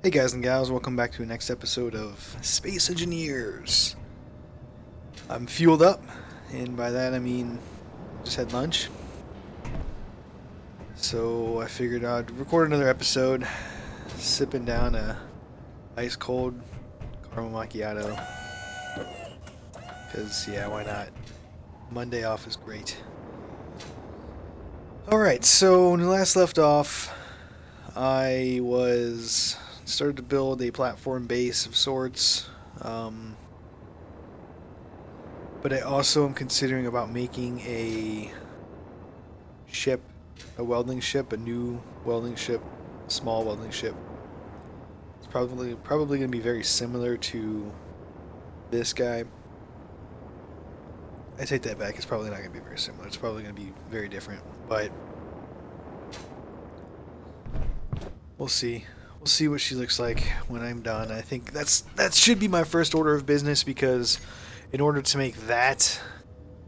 Hey guys and gals, welcome back to the next episode of Space Engineers. I'm fueled up, and by that I mean just had lunch. So I figured I'd record another episode, sipping down a ice cold caramel macchiato. Cause yeah, why not? Monday off is great. Alright, so when we last left off, I started to build a platform base of sorts. But I also am considering about making a ship, a welding ship, a new welding ship, a small welding ship. It's probably going to be very similar to this guy. I take that back. It's probably not going to be very similar. It's probably going to be very different, but we'll see. We'll see what she looks like when I'm done. I think that should be my first order of business, because in order to make that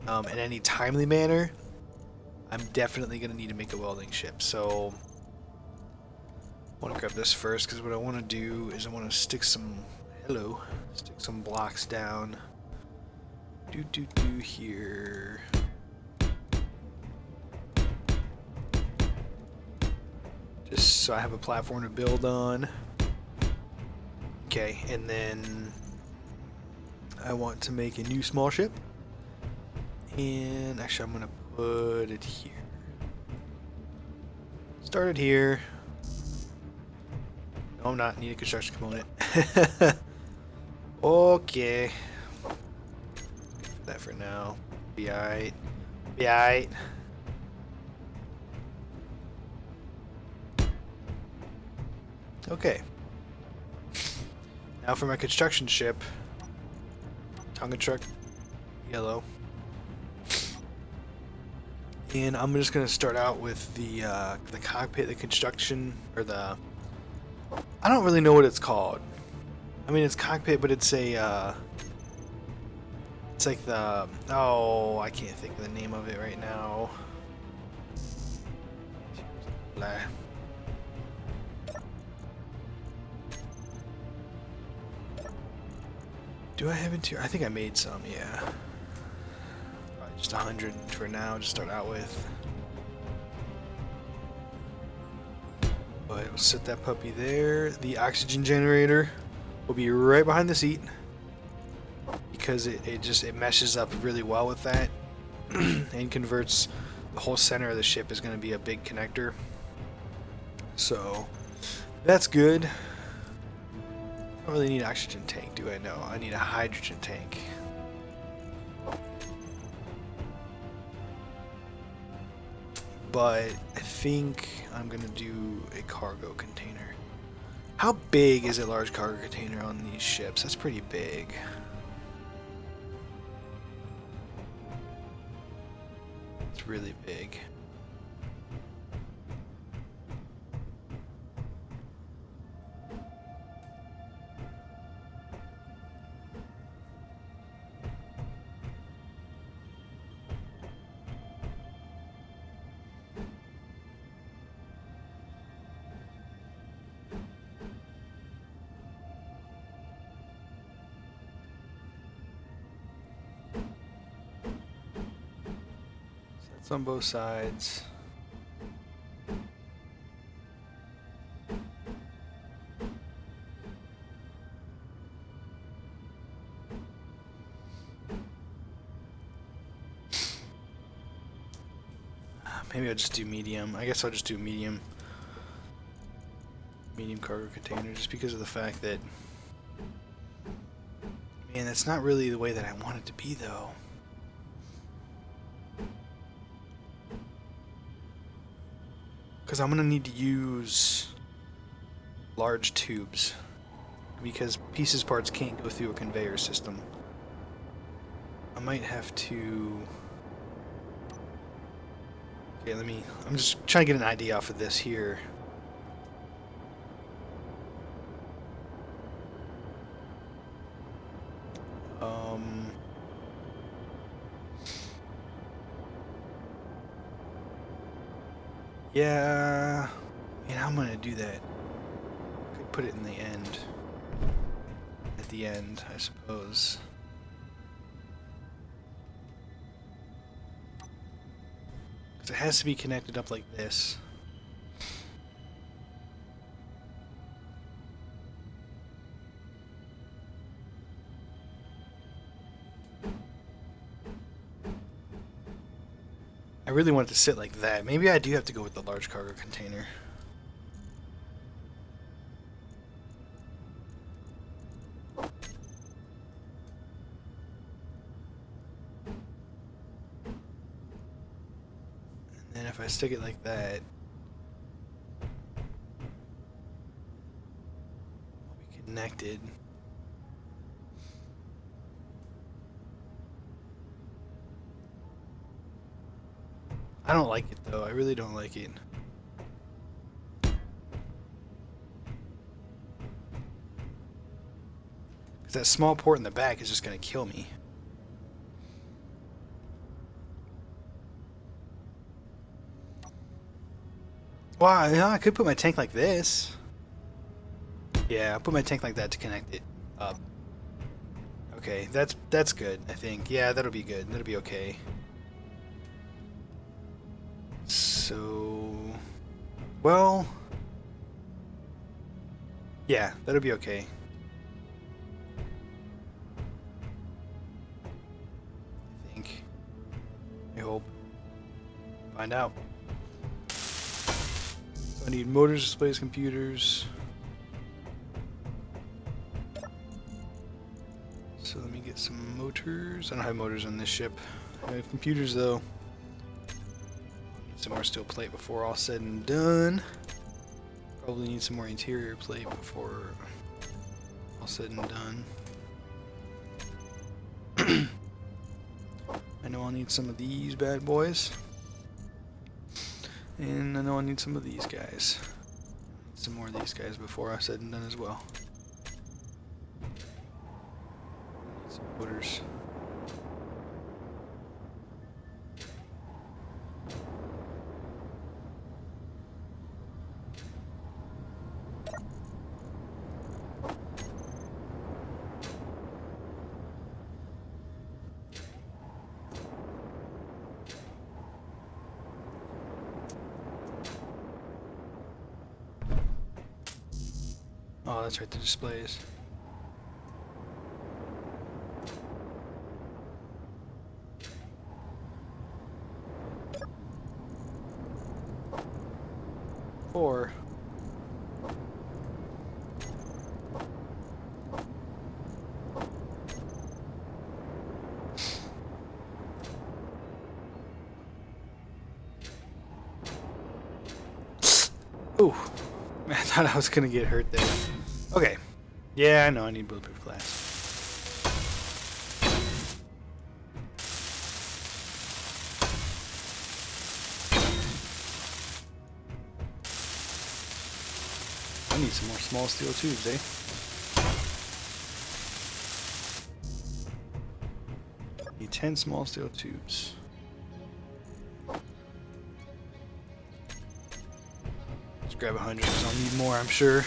in any timely manner, I'm definitely going to need to make a welding ship. So I want to grab this first, because what I want to do is I want to stick some blocks down. Here. Just so I have a platform to build on. Okay, and then I want to make a new small ship. And actually, I'm going to put it here. Start it here. No, I'm not. Need a construction component. Okay. That for now. Be alright. Be alright. Okay. Now for my construction ship. Tonga truck. Yellow. And I'm just gonna start out with the cockpit, the construction, or the. I don't really know what it's called. I mean, it's cockpit, but it's a. It's like the. Oh, I can't think of the name of it right now. Blah. Do I have interior? I think I made some, yeah. Probably just 100 for now to start out with. But we'll set that puppy there. The oxygen generator will be right behind the seat, because it meshes up really well with that and converts the whole center of the ship is going to be a big connector. So that's good. I don't really need an oxygen tank, do I? No, I need a hydrogen tank. But I think I'm gonna do a cargo container. How big is a large cargo container on these ships? That's pretty big. It's really big. It's on both sides. Maybe I'll just do medium. I guess I'll just do medium cargo container, just because of the fact that, man, that's not really the way that I want it to be, though. Because I'm going to need to use large tubes, because pieces parts can't go through a conveyor system. I might have to... Okay, I'm just trying to get an idea off of this here. Yeah, man, I'm gonna do that. put it in the end. At the end, I suppose. Because it has to be connected up like this. I really want it to sit like that. Maybe I do have to go with the large cargo container. And then if I stick it like that, I'll be connected. I don't like it though, I really don't like it. Because that small port in the back is just going to kill me. Wow, you know, I could put my tank like this. Yeah, I'll put my tank like that to connect it up. Okay, that's good, I think. Yeah, that'll be good. That'll be okay. So, well, yeah, that'll be okay. I think. I hope. Find out. So I need motors, displays, computers. So let me get some motors. I don't have motors on this ship. I have computers though. Some more steel plate before all said and done. Probably need some more interior plate before all said and done. I know I'll need some of these bad boys. And I know I'll need some of these guys. Some more of these guys before all said and done as well. Some motors. Oh, that's right, the displays. Four. Ooh, I thought I was gonna get hurt there. Okay. Yeah, I know I need bulletproof glass. I need some more small steel tubes, eh? Need 10 small steel tubes. Let's grab 100 because I'll need more, I'm sure.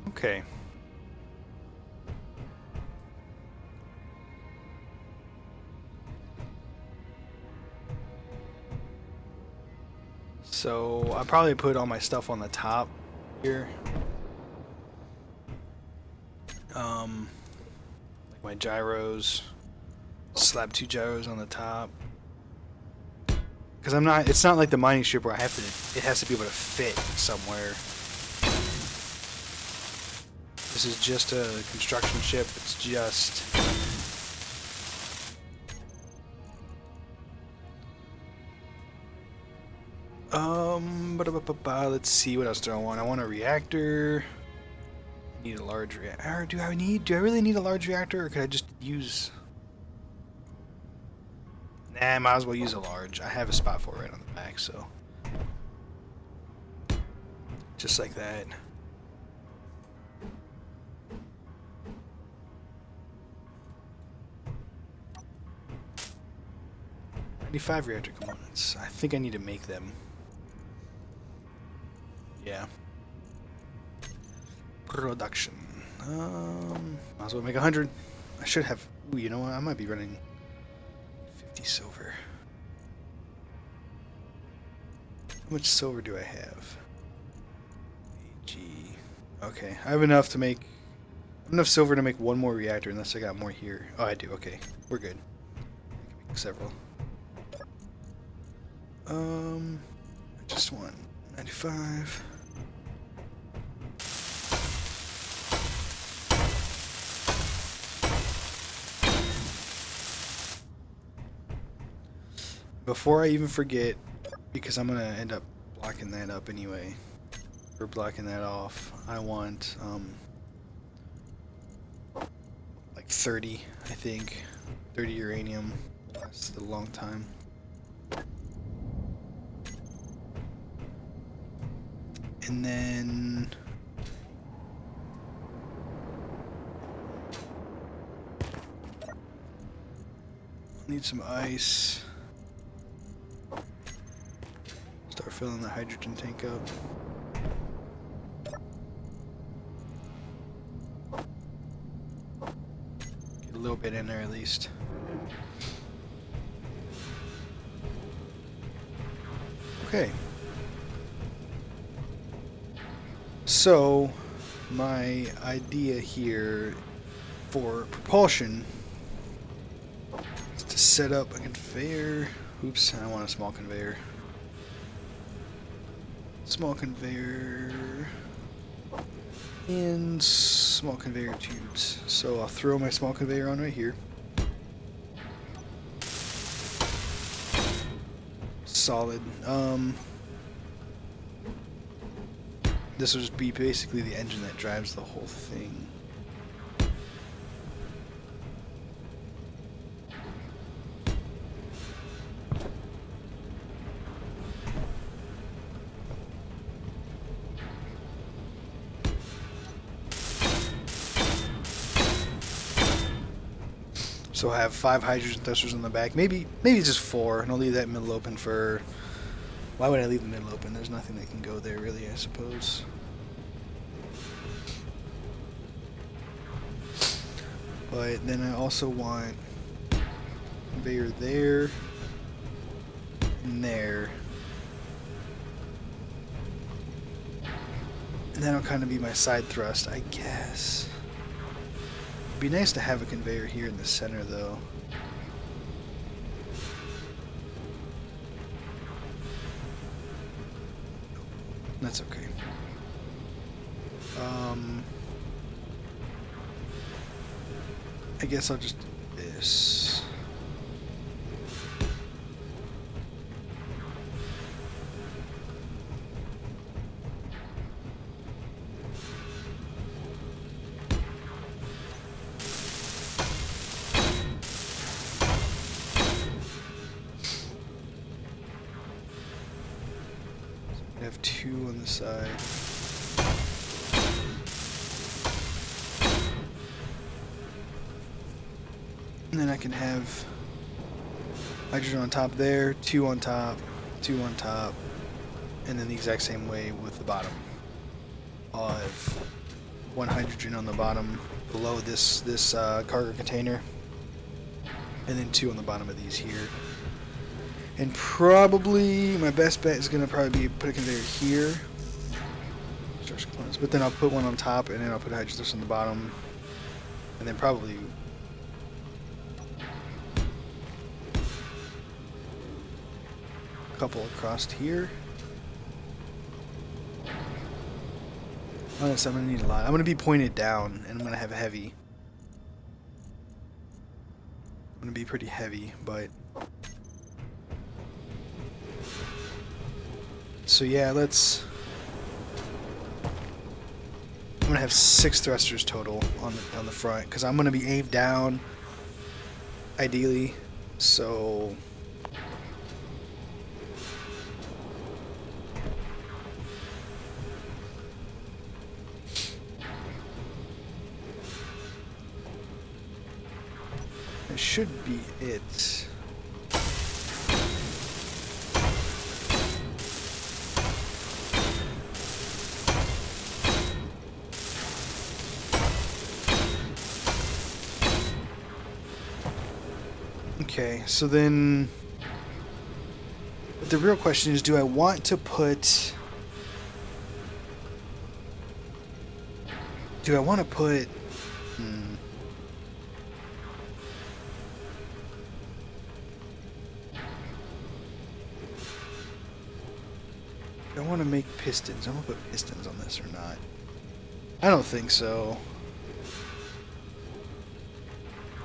Okay. So I'll probably put all my stuff on the top here. Like my gyros. Slap 2 gyros on the top. Because it's not like the mining ship where it has to be able to fit somewhere. This is just a construction ship. It's just... let's see what else do I want. I want a reactor. I need a large reactor. Do I really need a large reactor, or could I just use... Nah, I might as well use a large. I have a spot for it right on the back, so... Just like that. 25 reactor components. I think I need to make them. Yeah. Production. Might as well make 100. I should have. Ooh, you know what? I might be running 50 silver. How much silver do I have? AG. Okay, I have enough to make. Enough silver to make one more reactor, unless I got more here. Oh, I do. Okay, we're good. I can make several. I just want 95. Before I even forget, because I'm gonna end up blocking that up anyway, or blocking that off, I want like 30, I think. 30 uranium lasts a long time. And then I'll need some ice. Start filling the hydrogen tank up. Get a little bit in there at least. Okay. So, my idea here for propulsion is to set up a conveyor. Oops, I want a small conveyor. Small conveyor and small conveyor tubes. So I'll throw my small conveyor on right here. Solid. This will just be basically the engine that drives the whole thing. So I'll have 5 hydrogen thrusters in the back, maybe just 4, and I'll leave that middle open for. Why would I leave the middle open? There's nothing that can go there really, I suppose. But then I also want conveyor there and there. And that'll kind of be my side thrust, I guess. It'd be nice to have a conveyor here in the center though. That's okay. I guess I'll just do this. I have 2 on the side. And then I can have hydrogen on top there, 2 on top, 2 on top, and then the exact same way with the bottom. I'll have 1 hydrogen on the bottom below this cargo container, and then 2 on the bottom of these here. And probably my best bet is gonna probably be put a conveyor here, but then I'll put 1 on top, and then I'll put hydrogen on the bottom, and then probably a couple across here. Honestly, I'm gonna need a lot. I'm gonna be pointed down, and I'm gonna have heavy. I'm gonna be pretty heavy, but. So yeah, I'm gonna have 6 thrusters total on the front, because I'm gonna be aimed down, ideally. So that should be it. Okay, so then the real question is, do I want to put... Do I want to put... Do I want to make pistons? I'm going to put pistons on this or not? I don't think so.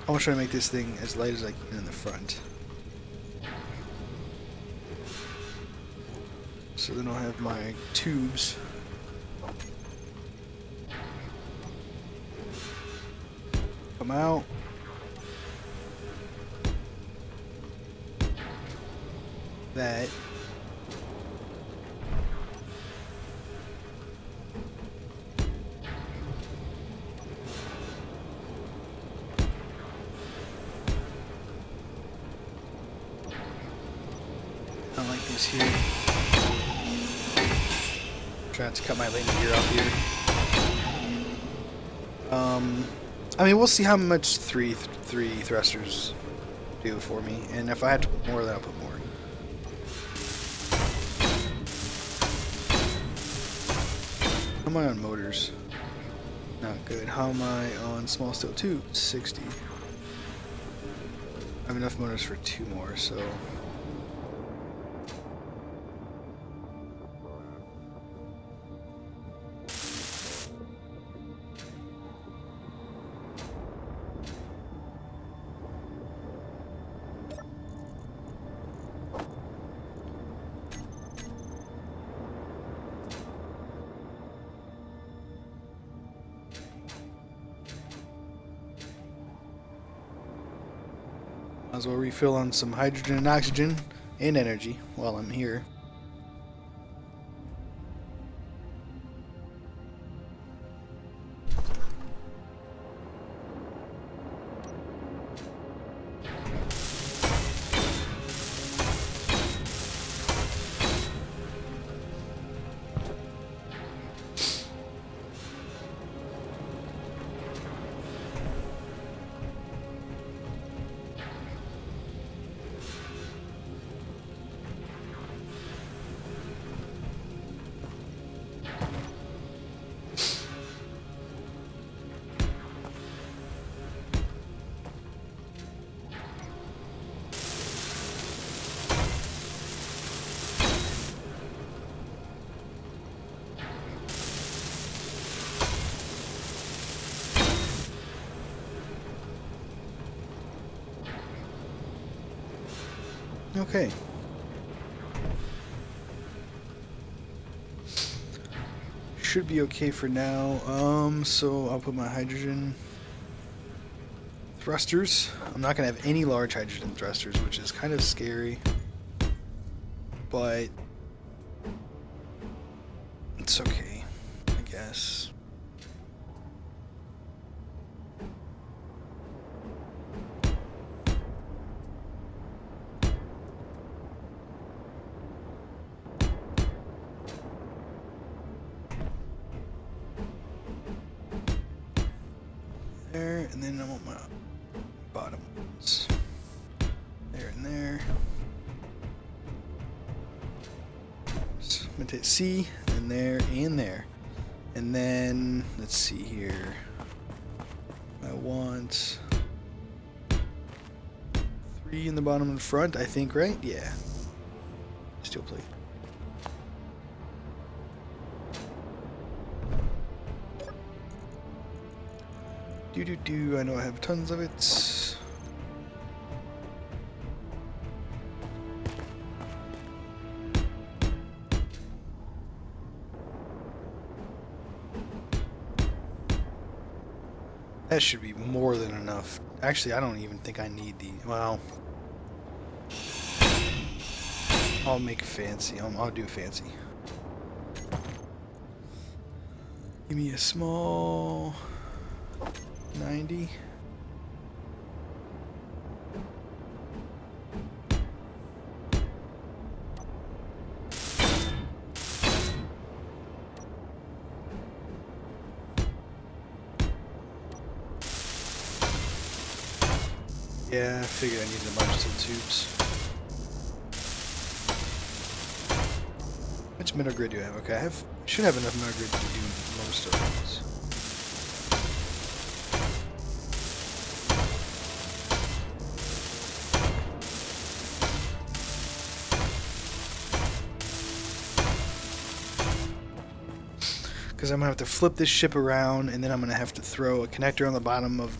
I'm going to try to make this thing as light as I can in the front. So then I'll have my tubes. Come out. That. I like this here. Trying to cut my landing gear off here. I mean, we'll see how much three thrusters do for me, and if I have to put more, then I'll put more. How am I on motors? Not good. How am I on small steel tubes? 60. I have enough motors for 2 more, so... Might as well refill on some hydrogen and oxygen and energy while I'm here. Okay. Should be okay for now. So I'll put my hydrogen thrusters. I'm not gonna have any large hydrogen thrusters, which is kind of scary, but it's okay, I guess. There, and then I want my bottom ones. There and there. Oops. I'm gonna hit C, and there, and there. And then, let's see here. I want 3 in the bottom and front, I think, right? Yeah. Steel plate. I know I have tons of it. That should be more than enough. Actually, I don't even think I need the... Well... I'll make fancy. I'll do fancy. Give me a small... 90. Yeah, I figured I needed a bunch of steel tubes. How much metal grid do I have? Okay, I should have enough metal grid to do most of these. Because I'm going to have to flip this ship around, and then I'm going to have to throw a connector on the bottom of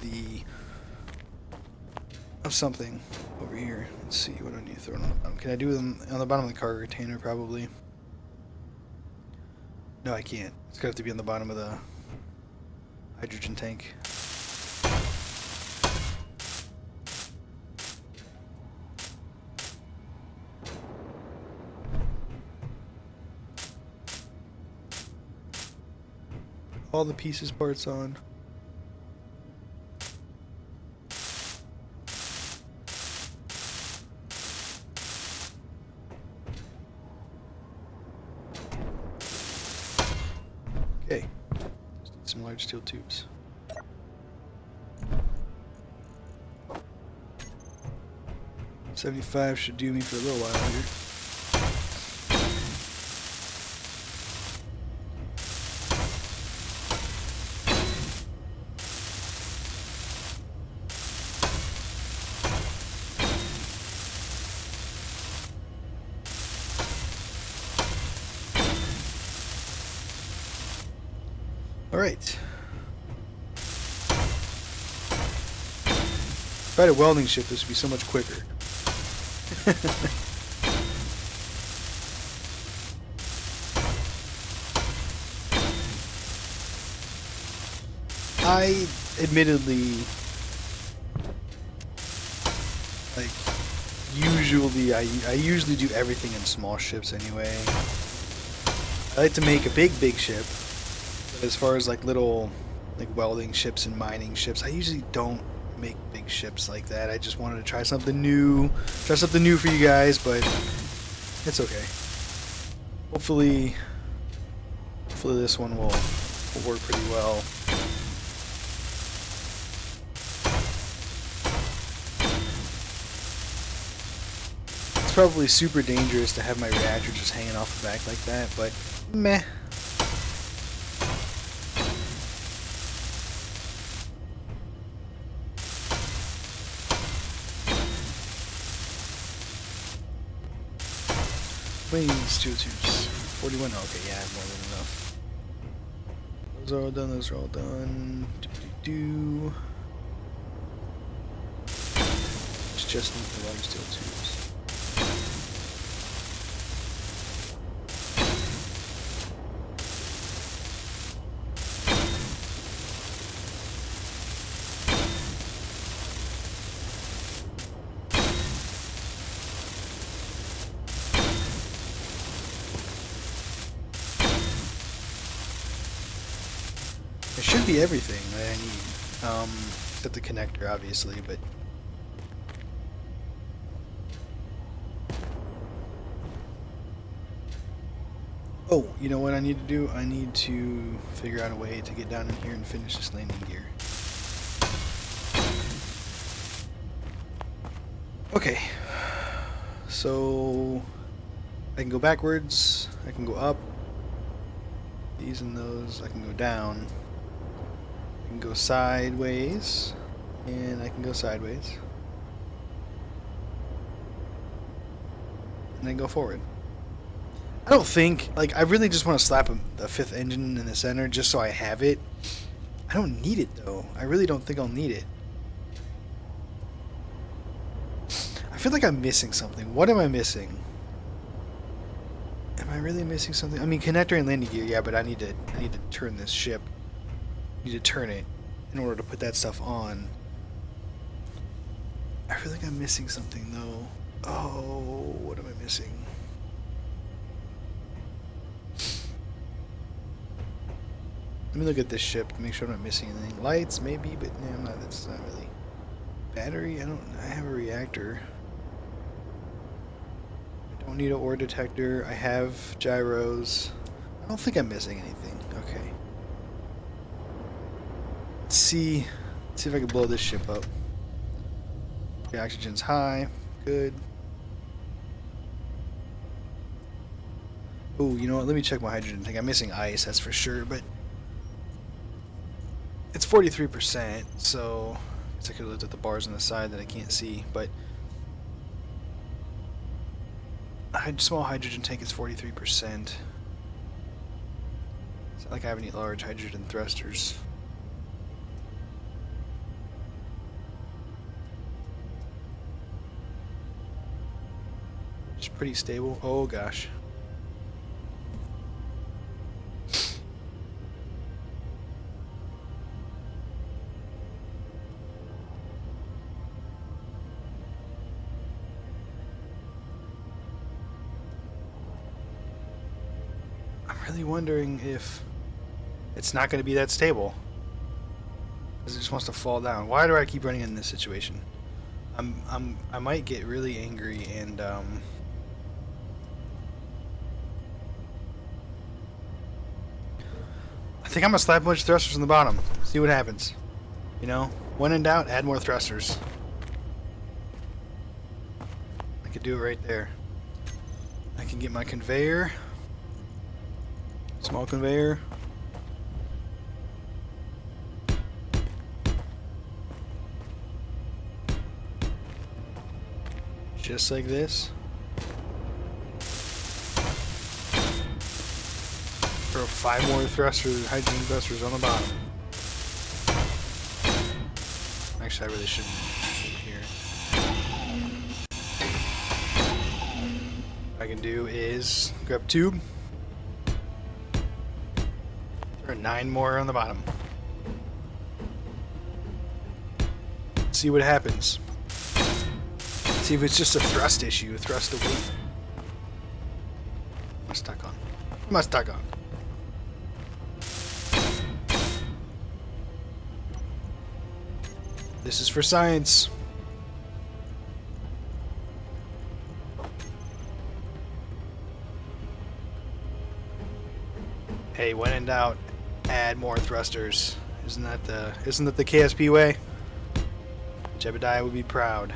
something over here. Let's see, what do I need to throw on the bottom? Can I do them on the bottom of the cargo container, probably? No, I can't. It's going to have to be on the bottom of the hydrogen tank. All the pieces parts on. Okay. Just need some large steel tubes. $75 should do me for a little while here. Alright. If I had a welding ship, this would be so much quicker. I admittedly, like, I usually do everything in small ships anyway. I like to make a big ship. As far as like little like welding ships and mining ships, I usually don't make big ships like that. I just wanted to try something new for you guys, but it's okay. Hopefully this one will work pretty well. It's probably super dangerous to have my reactor just hanging off the back like that, but meh. How many steel tubes? 41? Oh, okay, yeah, I have more than enough. Those are all done, those are all done. Just need the large steel tubes. It should be everything that I need, except the connector, obviously, but... Oh, you know what I need to do? I need to figure out a way to get down in here and finish this landing gear. Okay. So... I can go backwards, I can go up. These and those, I can go down. I can go sideways, and I can go sideways. And then go forward. I don't think, like, I really just want to slap a fifth engine in the center just so I have it. I don't need it, though. I really don't think I'll need it. I feel like I'm missing something. What am I missing? Am I really missing something? I mean, connector and landing gear, yeah, but I need to turn this ship. I need to turn it in order to put that stuff on. I feel like I'm missing something, though. Oh, what am I missing? Let me look at this ship to make sure I'm not missing anything. Lights, maybe, but no, I'm not. That's not really. Battery? I have a reactor. I don't need an ore detector. I have gyros. I don't think I'm missing anything. Okay. Let's see if I can blow this ship up. The oxygen's high. Good. Oh, you know what? Let me check my hydrogen tank. I'm missing ice, that's for sure, but it's 43%, so I guess I could have looked at the bars on the side that I can't see, but small hydrogen tank is 43%. It's not like I have any large hydrogen thrusters. It's pretty stable. Oh gosh. Really wondering if it's not going to be that stable, because it just wants to fall down. Why do I keep running in this situation? I might get really angry and I think I'm gonna slap a bunch of thrusters on the bottom. See what happens. You know, when in doubt, add more thrusters. I could do it right there. I can get my conveyor. Small conveyor. Just like this. Throw 5 more thrusters, hydrogen thrusters on the bottom. Actually, I really shouldn't here. What I can do is grab tube. 9 more on the bottom. See what happens. See if it's just a thrust issue, thrust away. Am I stuck on? Am I stuck on? This is for science. Hey, when in doubt, add more thrusters. Isn't that the KSP way? Jebediah would be proud.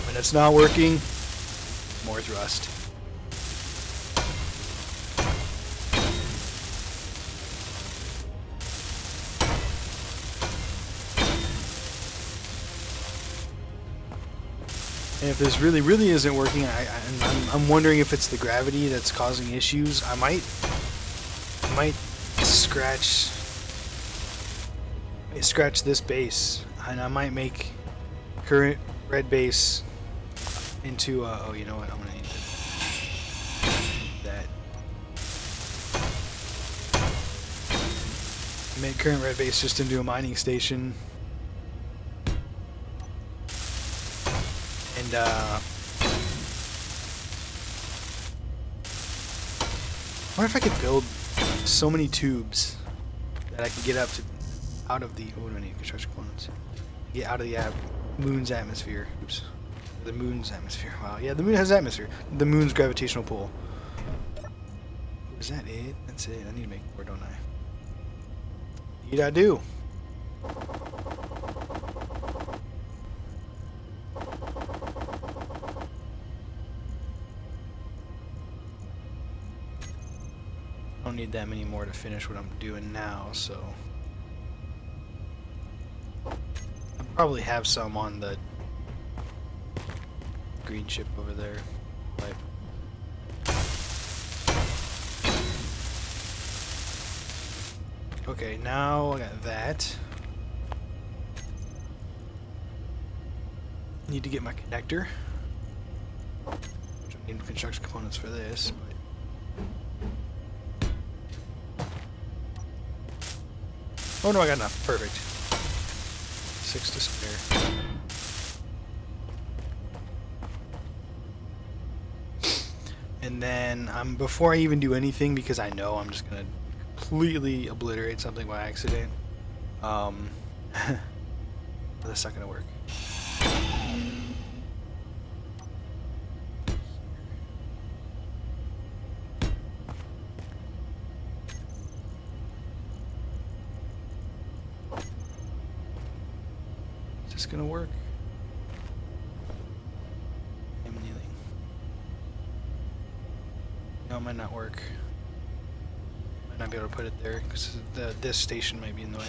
When it's not working, more thrust. And if this really isn't working, I'm wondering if it's the gravity that's causing issues. I might scratch this base, and I might make current red base into oh, you know what? I'm gonna need that. Make current red base just into a mining station. And what if I could build so many tubes that I could get out of the what do I need? Construction components. Get out of the moon's atmosphere. Oops. The moon's atmosphere. Wow. Yeah, the moon has atmosphere. The moon's gravitational pull. Is that it? That's it. I need to make more, don't I? Indeed I do. I don't need that many more to finish what I'm doing now, so I probably have some on the green ship over there. But okay, now I got that. Need to get my connector, which I need construction components for this. But oh no, I got enough. Perfect. 6 to spare. And then before I even do anything, because I know I'm just gonna completely obliterate something by accident, that's not gonna work. this gonna work? I'm kneeling. No, it might not work. Might not be able to put it there because this station might be in the way.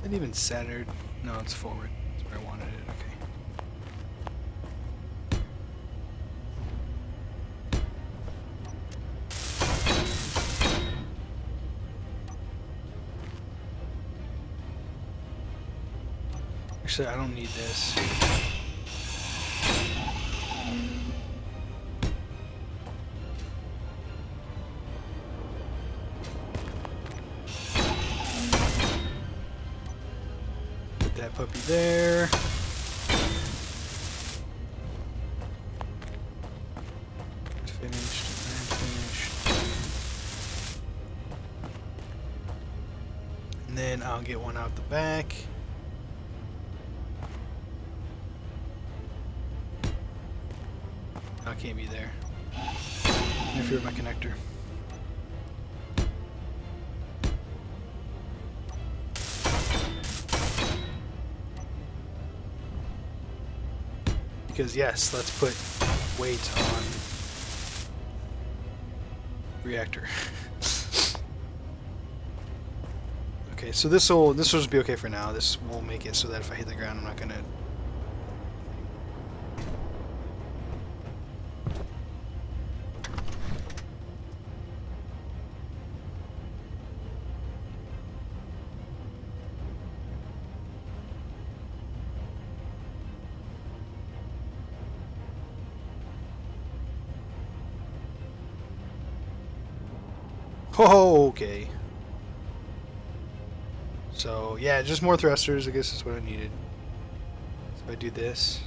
Is it even centered? No, it's forward. That's where I wanted it. Okay. Actually, I don't need this. Put that puppy there. Finished. And then I'll get one out the back. I can't be there. Interfere with my connector. Because yes, let's put weight on reactor. Okay, so this will just be okay for now. This will make it so that if I hit the ground, I'm not gonna. Oh, okay. So, yeah, just more thrusters, I guess is what I needed. So I do this.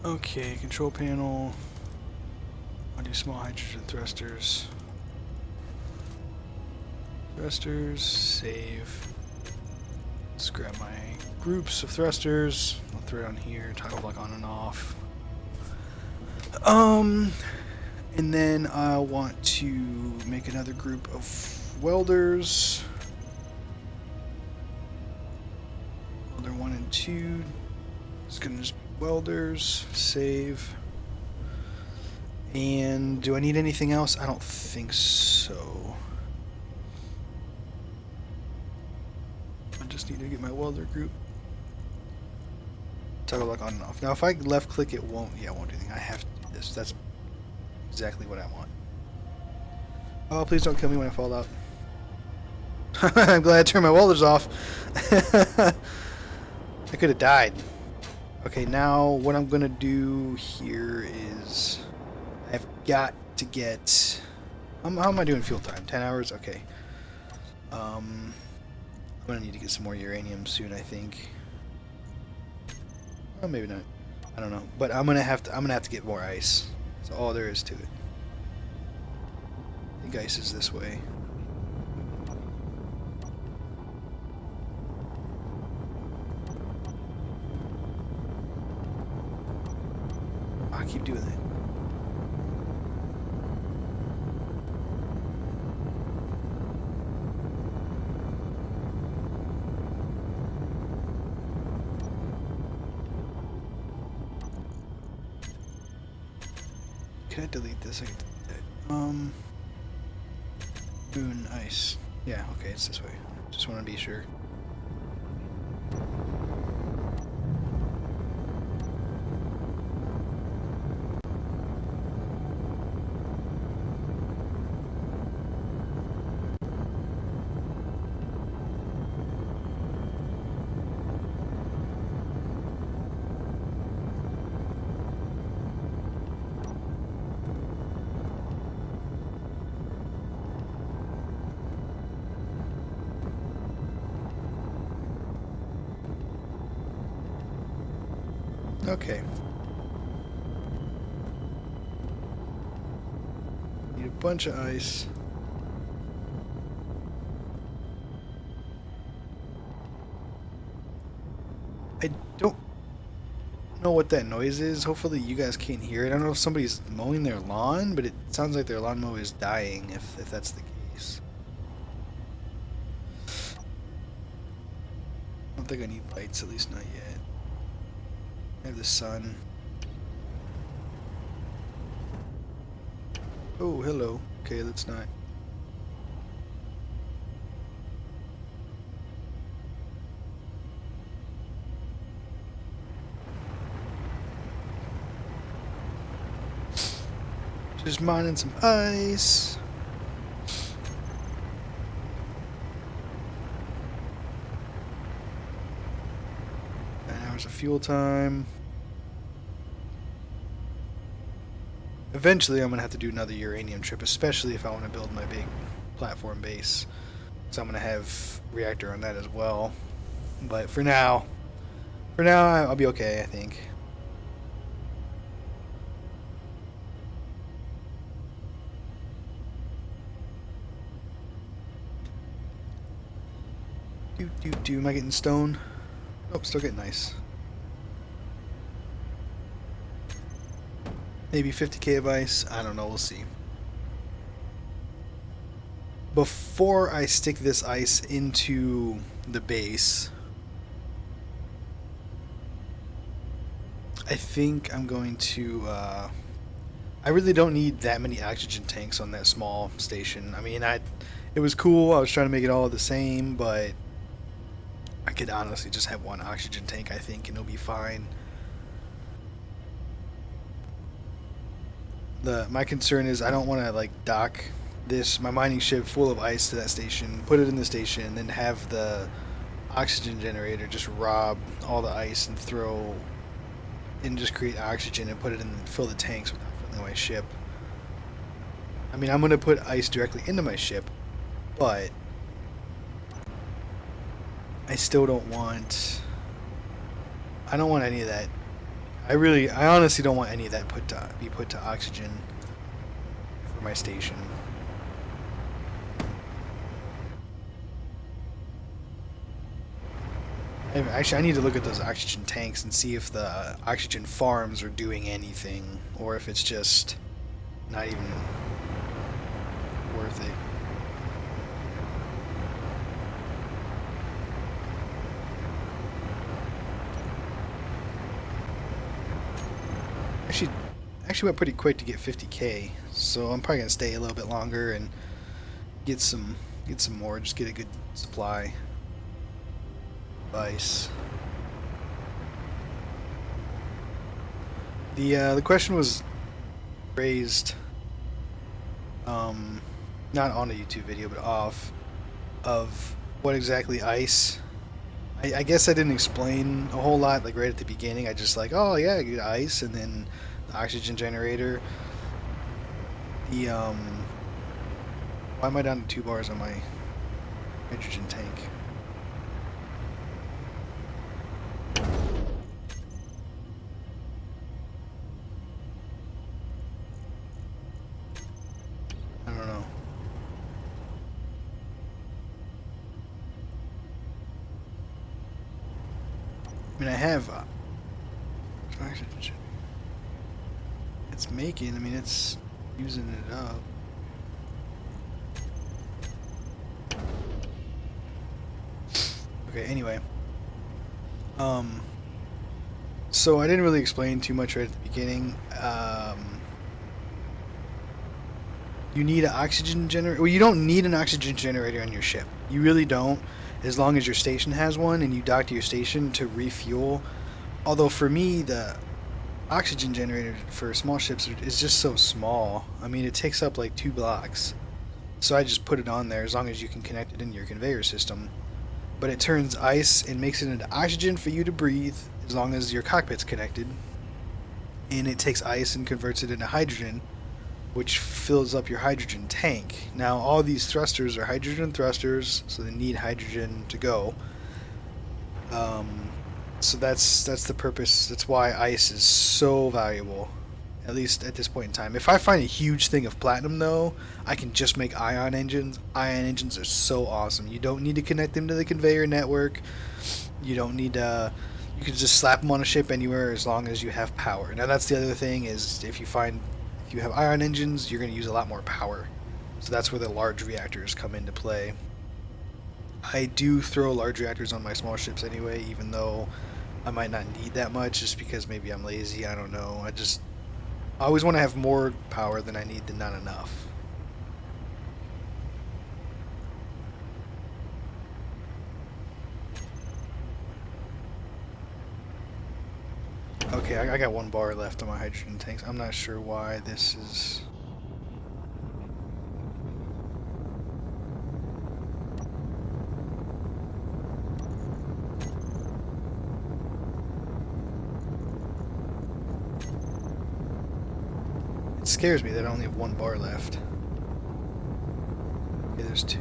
Okay, control panel. I'll do small hydrogen thrusters. Thrusters, save. Let's grab my groups of thrusters. I'll throw it on here, toggle block on and off. And then I want to make another group of welders. Welder 1 and 2. It's gonna just be welders, save. And do I need anything else? I don't think so. I just need to get my welder group. Toggle lock on and off. Now if I left click it won't, yeah, it won't do anything. I have to do this. That's exactly what I want. Oh, please don't kill me when I fall out. I'm glad I turned my welders off. I could have died. Okay, now what I'm gonna do here is I've got to get. How am I doing fuel time? 10 hours? Okay. I'm gonna need to get some more uranium soon, I think. Well, maybe not. I don't know. But I'm gonna have to get more ice. That's all there is to it. I think ice is this way. I keep doing that. can I delete this? I can delete that. Moon ice. Yeah, okay, it's this way. Just want to be sure. Okay. Need a bunch of ice. I don't know what that noise is. Hopefully you guys can't hear it. I don't know if somebody's mowing their lawn, but it sounds like their lawnmower is dying if that's the case. I don't think I need lights, at least not yet. I have the sun. Oh, hello. Okay, let's not. Just mining some ice. Hours of fuel time. Eventually I'm going to have to do another uranium trip, especially if I want to build my big platform base. So I'm going to have reactor on that as well. But for now I'll be okay, I think. Am I getting stone? Nope, still getting ice. Maybe 50k of ice. I don't know, we'll see. Before I stick this ice into the base, I think I'm going to, I really don't need that many oxygen tanks on that small station. I mean, it was cool, I was trying to make it all the same, but I could honestly just have one oxygen tank, I think, and it'll be fine. My concern is I don't want to like dock my mining ship full of ice to that station, put it in the station, and then have the oxygen generator just rob all the ice and just create oxygen and put it in, fill the tanks without filling my ship. I mean, I'm gonna put ice directly into my ship, but I still don't want. I don't want any of that. I honestly don't want any of that be put to oxygen for my station. Actually, I need to look at those oxygen tanks and see if the oxygen farms are doing anything, or if it's just not even worth it. Actually went pretty quick to get 50k, so I'm probably gonna stay a little bit longer and get some more, just get a good supply of ice. The question was raised, not on a YouTube video, but off, of what exactly ice. I guess I didn't explain a whole lot, like right at the beginning. I just like, oh yeah, get ice, and then the oxygen generator. Why am I down to 2 bars on my hydrogen tank? I don't know. I mean, I have oxygen. It's making, I mean, it's using it up. Okay, anyway. So I didn't really explain too much right at the beginning. You need an oxygen generator. Well, you don't need an oxygen generator on your ship. You really don't, as long as your station has one and you dock to your station to refuel. Although for me, the oxygen generator for small ships is just so small. I mean, it takes up like 2 blocks. So I just put it on there as long as you can connect it into your conveyor system. But it turns ice and makes it into oxygen for you to breathe as long as your cockpit's connected. And it takes ice and converts it into hydrogen, which fills up your hydrogen tank. Now, all these thrusters are hydrogen thrusters, so they need hydrogen to go. So that's the purpose. That's why ice is so valuable, at least at this point in time. If I find a huge thing of platinum, though, I can just make ion engines. Ion engines are so awesome. You don't need to connect them to the conveyor network. You don't need to... You can just slap them on a ship anywhere as long as you have power. Now, that's the other thing, is if you have ion engines, you're going to use a lot more power. So that's where the large reactors come into play. I do throw large reactors on my small ships anyway, even though I might not need that much, just because maybe I'm lazy, I don't know. I always want to have more power than I need than not enough. Okay, I got 1 bar left on my hydrogen tanks. I'm not sure why this is... It scares me that I only have 1 bar left. Okay, there's 2.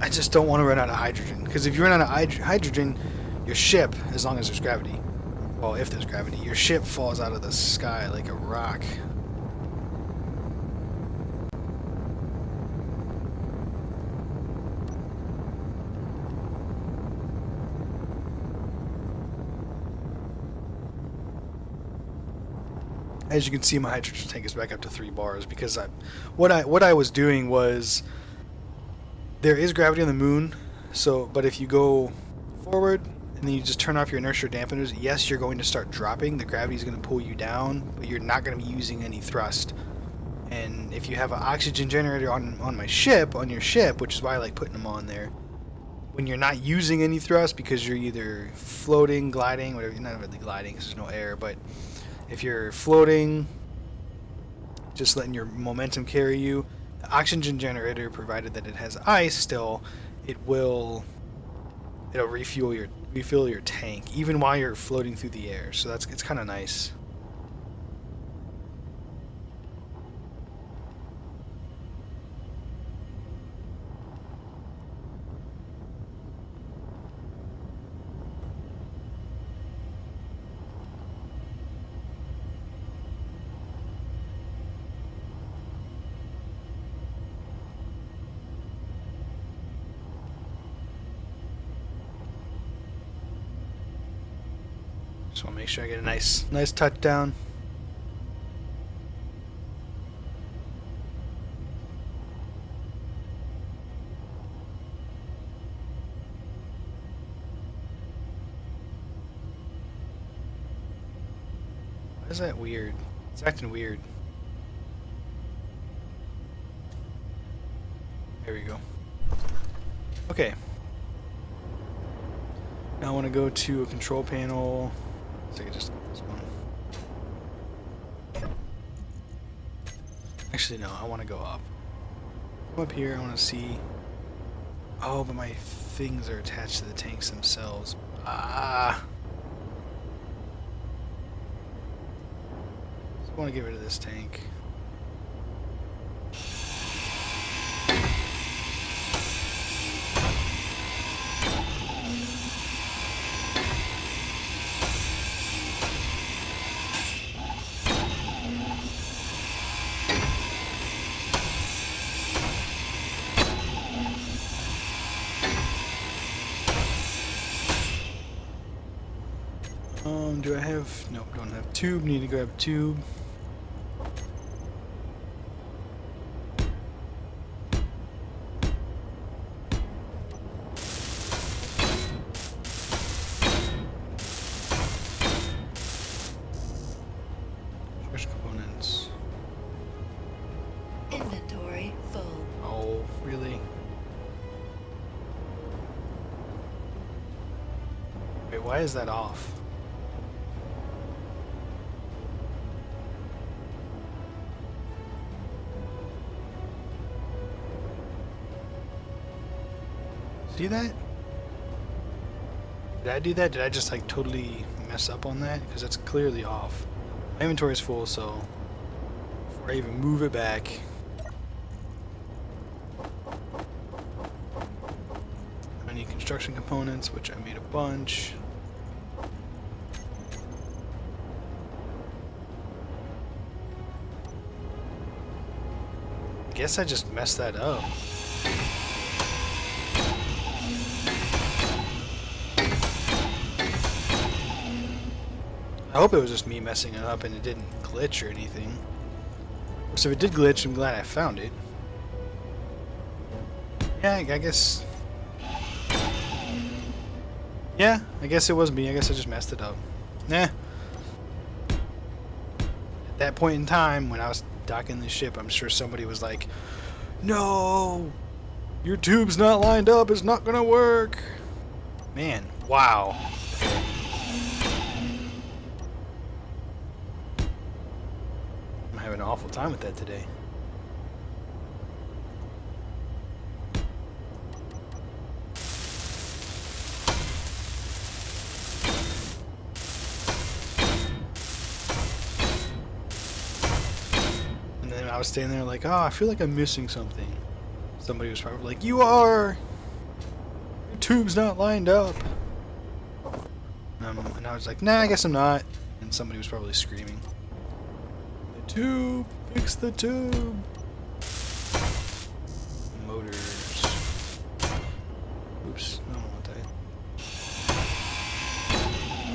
I just don't want to run out of hydrogen, because if you run out of hydrogen, your ship, as long as there's gravity, well, if there's gravity, your ship falls out of the sky like a rock. As you can see, my hydrogen tank is back up to 3 bars because what I was doing was, there is gravity on the moon, but if you go forward and then you just turn off your inertia dampeners, yes, you're going to start dropping. The gravity is going to pull you down, but you're not going to be using any thrust. And if you have an oxygen generator on your ship, which is why I like putting them on there, when you're not using any thrust because you're either floating, gliding, whatever, you're not really gliding because there's no air, but if you're floating, just letting your momentum carry you, the oxygen generator, provided that it has ice still, it'll refuel your tank even while you're floating through the air. So it's kind of nice. Just want to make sure I get a nice touchdown. Why is that weird? It's acting weird. There we go. Okay. Now I want to go to a control panel. So I can just this one. Actually, no, I want to go up. Go up here, I want to see. Oh, but my things are attached to the tanks themselves. Ah! So I want to get rid of this tank. Do I have... Nope, don't have tube. Need to grab tube. Why is that off? See that? Did I do that? Did I just like totally mess up on that? Because that's clearly off. My inventory is full, so before I even move it back, I need construction components, which I made a bunch. I guess I just messed that up. I hope it was just me messing it up and it didn't glitch or anything. So if it did glitch, I'm glad I found it. Yeah, I guess... Yeah, I guess it was me. I guess I just messed it up. Nah. At that point in time, when I was docking the ship, I'm sure somebody was like, "No! Your tube's not lined up. It's not gonna work." Man, wow. I'm having an awful time with that today. And then I was standing there like, oh, I feel like I'm missing something. Somebody was probably like, "You are! Your tube's not lined up." And I was like, "Nah, I guess I'm not." And somebody was probably screaming, "The tube! Fix the tube!" Motors. Oops, I don't want that.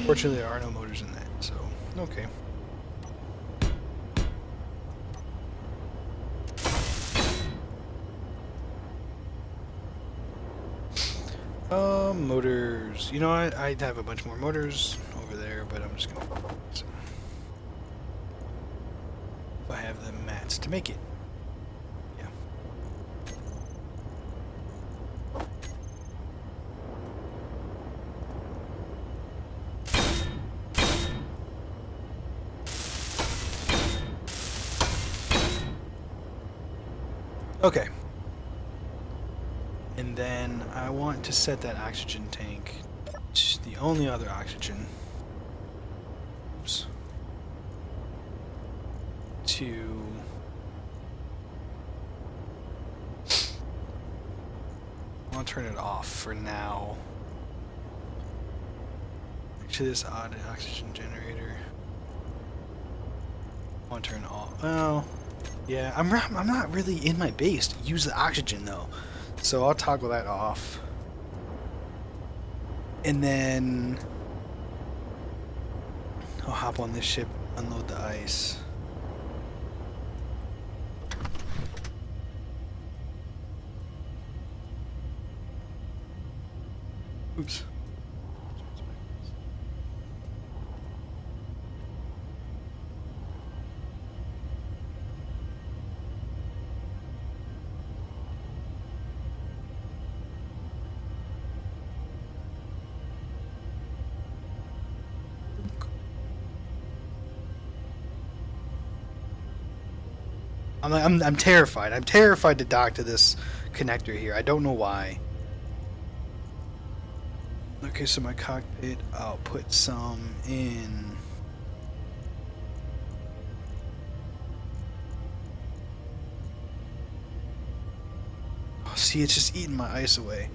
Fortunately, there are no motors in that, so okay. Motors. You know what? I'd have a bunch more motors over there, but I'm just gonna. So, if I have the mats to make it. Yeah. Okay. And then I want to set that oxygen tank, the only other oxygen, oops, to I want to turn it off for now. Actually, this odd oxygen generator, I want to turn it off. Well, yeah, I'm not really in my base to use the oxygen though. So I'll toggle that off. And then I'll hop on this ship, unload the ice. Oops. I'm terrified. I'm terrified to dock to this connector here. I don't know why. Okay, so my cockpit, I'll put some in. Oh, see, it's just eating my ice away.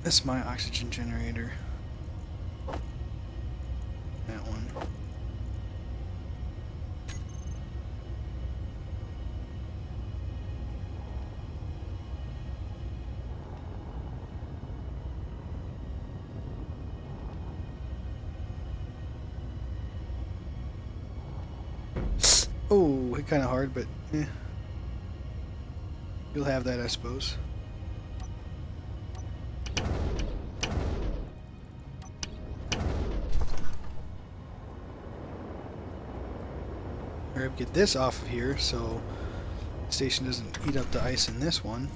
That's my oxygen generator. That one. Oh, hit kind of hard, but eh. You'll have that, I suppose. Hurry up, get this off of here so the station doesn't eat up the ice in this one.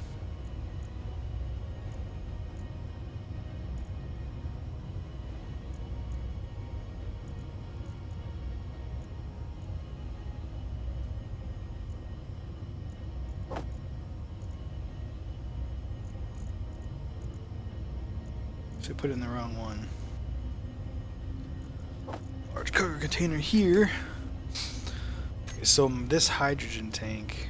So I put it in the wrong one. Large cargo container here. Okay, so this hydrogen tank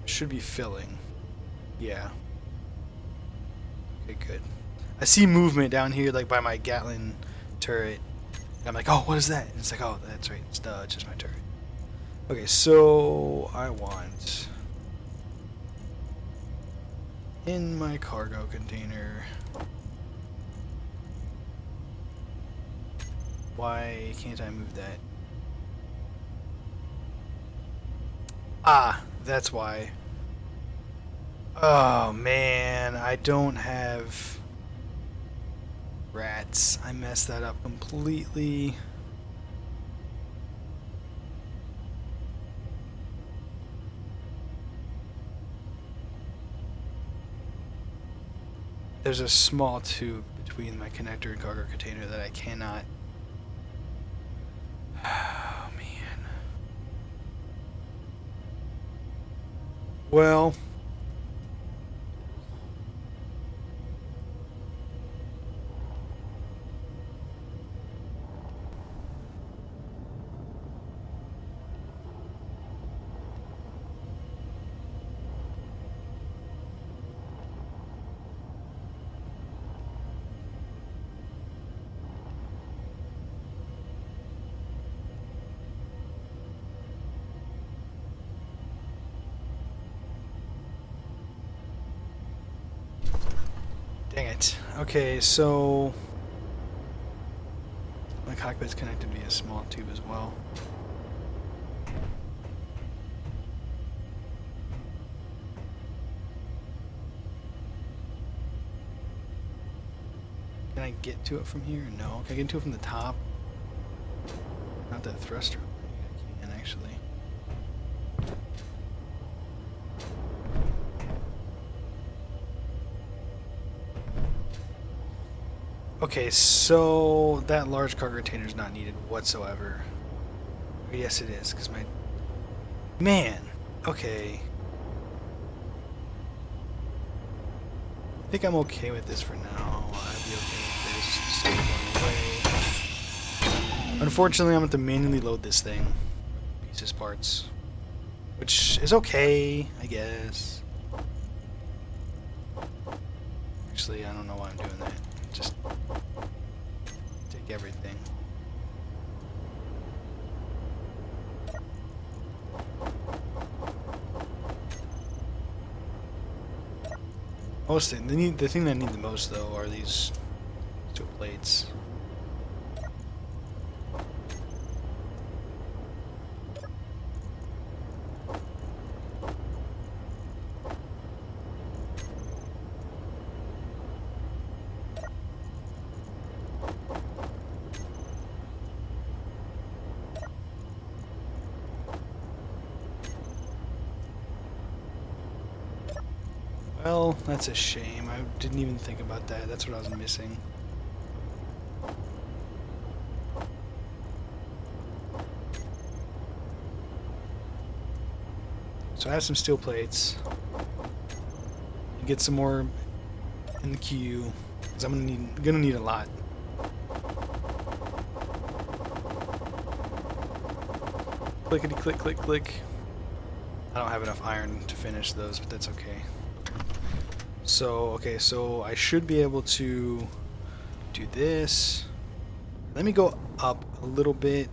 should be filling. Yeah. Okay, good. I see movement down here, like by my Gatling turret. I'm like, oh, what is that? And it's like, oh, that's right. It's just my turret. Okay, so I want in my cargo container. Why can't I move that? Ah, that's why. Oh man, I don't have rats. I messed that up completely. There's a small tube between my connector and cargo container that I cannot. Oh man. Well, dang it. Okay, so my cockpit's connected via a small tube as well. Can I get to it from here? No. Can I get to it from the top? Not that thruster. I can actually. Okay, so that large cargo container is not needed whatsoever. Yes, it is, because my... Man! Okay. I think I'm okay with this for now. I'd be okay with this. Just going away. Unfortunately, I'm going to have to manually load this thing. Pieces, parts. Which is okay, I guess. Actually, I don't know why I'm doing that. Just take everything. The thing that I need the most though are these two plates. Well, that's a shame. I didn't even think about that. That's what I was missing. So I have some steel plates. Get some more in the queue, because I'm gonna need a lot. Clickety click click click. I don't have enough iron to finish those, but that's okay. So, okay, so I should be able to do this. Let me go up a little bit.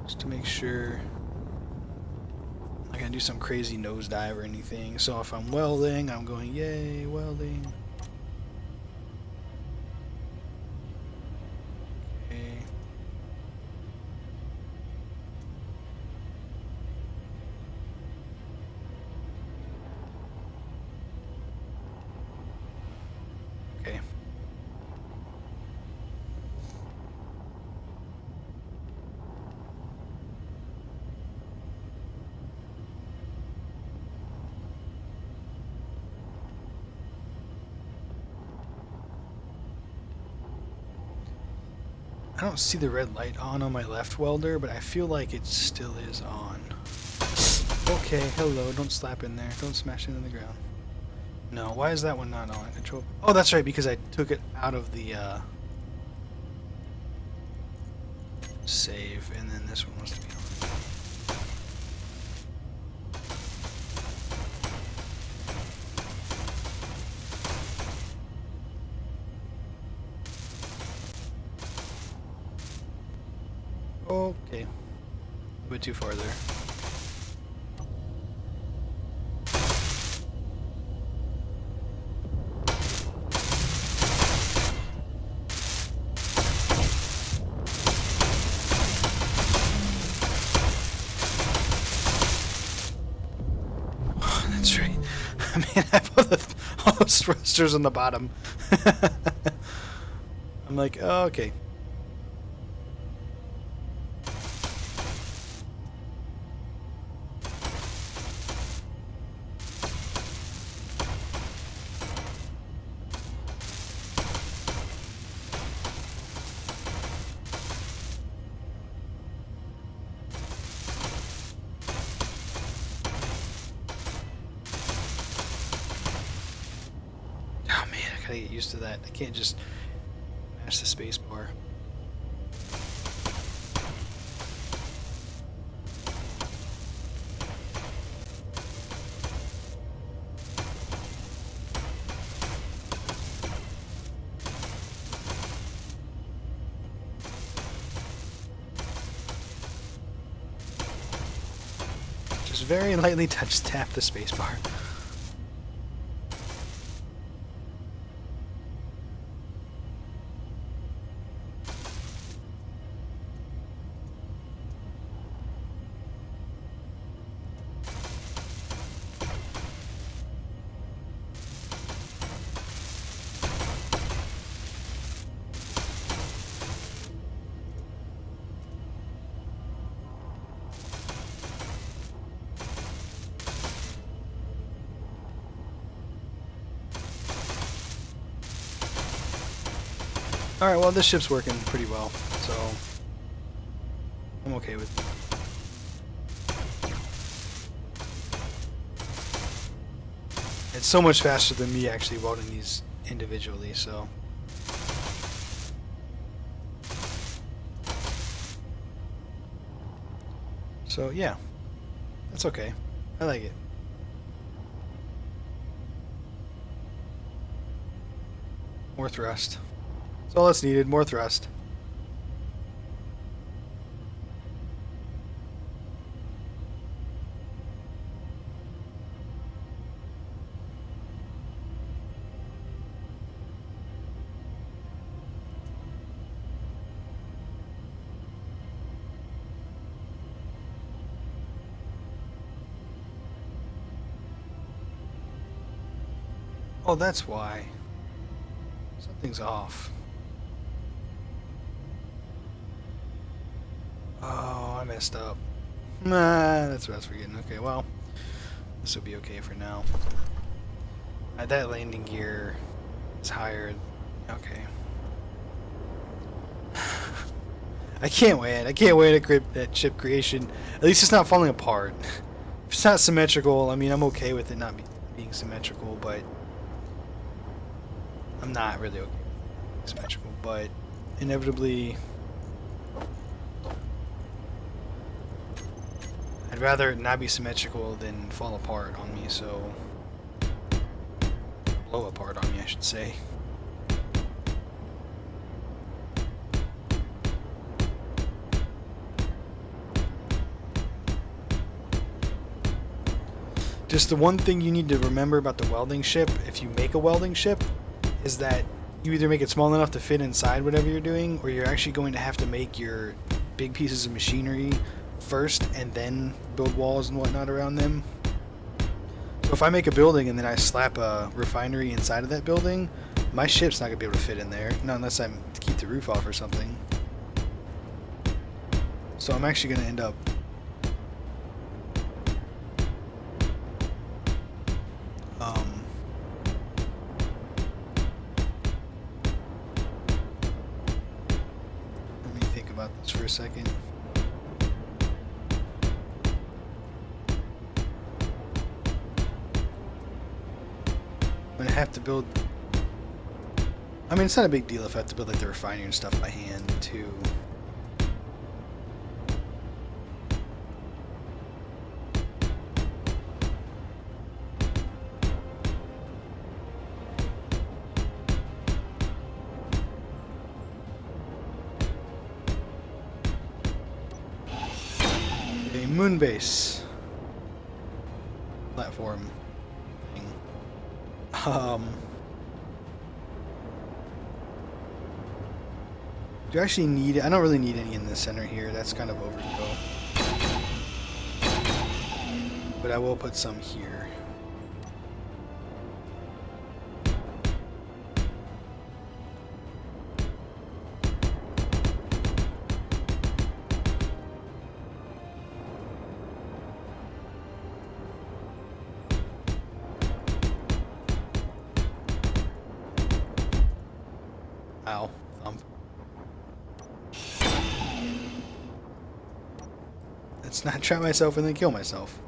Just to make sure I'm not gonna do some crazy nosedive or anything. So if I'm welding, I'm going, yay, welding. I don't see the red light on my left welder, but I feel like it still is on. Okay, hello, don't slap in there. Don't smash it in the ground. No, why is that one not on? Control. Oh, that's right, because I took it out of the save, and then this one wants to be on. Okay. A bit too far there. That's right. I mean, I have all those thrusters on the bottom. I'm like, oh, okay. Oh man, I gotta get used to that. I can't just mash the space bar. Just very lightly tap the space bar. Alright, well this ship's working pretty well, so I'm okay with it. It's so much faster than me actually welding these individually, so. So yeah, that's okay. I like it. More thrust. That's all that's needed, more thrust. Oh, that's why. Something's off. Oh, I messed up. Nah, that's what I was forgetting. Okay, well, this will be okay for now. That landing gear is higher. Okay. I can't wait. I can't wait at chip creation. At least it's not falling apart. If it's not symmetrical, I mean, I'm okay with it not being symmetrical, but I'm not really okay with it being symmetrical, but inevitably I'd rather it not be symmetrical than fall apart on me, so blow apart on me, I should say. Just the one thing you need to remember about the welding ship, if you make a welding ship, is that you either make it small enough to fit inside whatever you're doing, or you're actually going to have to make your big pieces of machinery first and then build walls and whatnot around them. So if I make a building and then I slap a refinery inside of that building, my ship's not going to be able to fit in there, not unless I keep the roof off or something. So I'm actually going to end up let about this for a second. I'm gonna have to build. I mean, it's not a big deal if I have to build like the refinery and stuff by hand too. A moon base platform thing. Do I actually need it? I don't really need any in the center here. That's kind of overkill. But I will put some here. Ow. Thump. Let's not trap myself and then kill myself.